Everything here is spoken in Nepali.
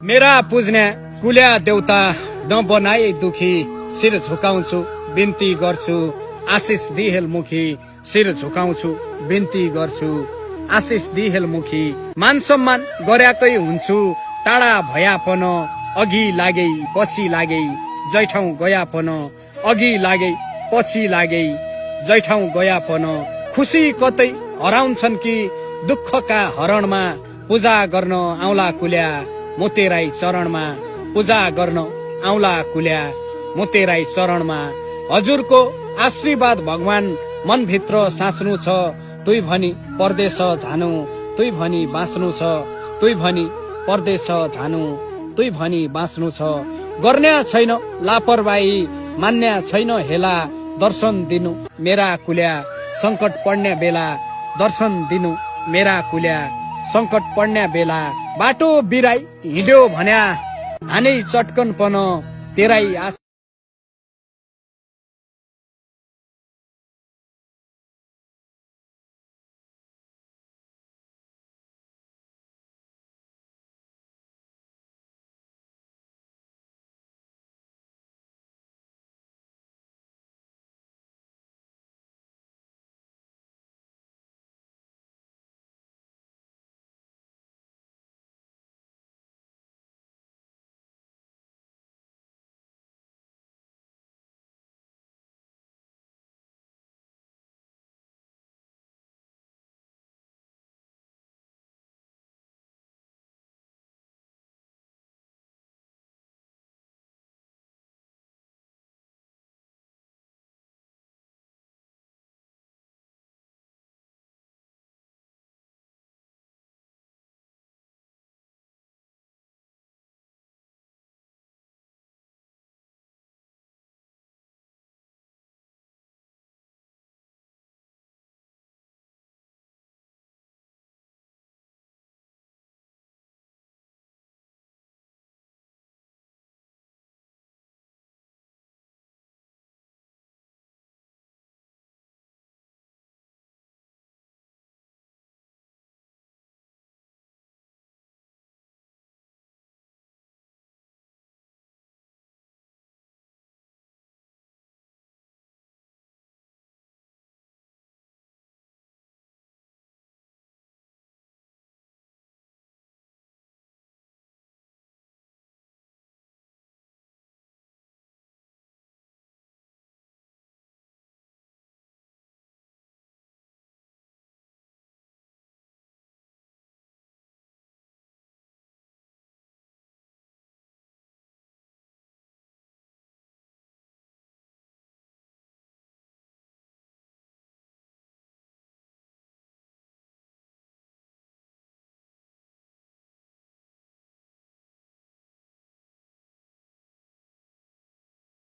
मेरा पुज्ने कुल्या देउता नबनाए दुखी शिर झुकाउँछु बिन्ती गर्छु आशिष दिहेल मुखी शिर झुकाउँछु बिन्ती गर्छु आशिष दिहेल मुखी मान सम्मान गर्याकै हुन्छु टाढा भयापन अघि लागै पछि लागै जैठाउँ गयापन अघि लागै पछि लागै जैठाउँ गयापन खुसी कतै हराउँछन् कि दुःखका हरणमा पूजा गर्न आउला कुल्या मोतेराई चरणमा पूजा गर्न आउला कुल्या मोतेराई चरणमा हजुरको आशीर्वाद भगवान मनभित्र साँच्नु छ तुई भनी परदेश झानु तुई भनी बाँच्नु छ तुई भनी परदेश झानु तुई भनी बाँच्नु छ गर्ने छैन लापरवाही मान्ने छैन हेला दर्शन दिनु मेरा कुल्या संकट पर्ने बेला दर्शन दिनु मेरा कुल्या संकट पर्ने बेला बाटो बिराई हिँड्यो भन्या हानै चटकन पन तेराई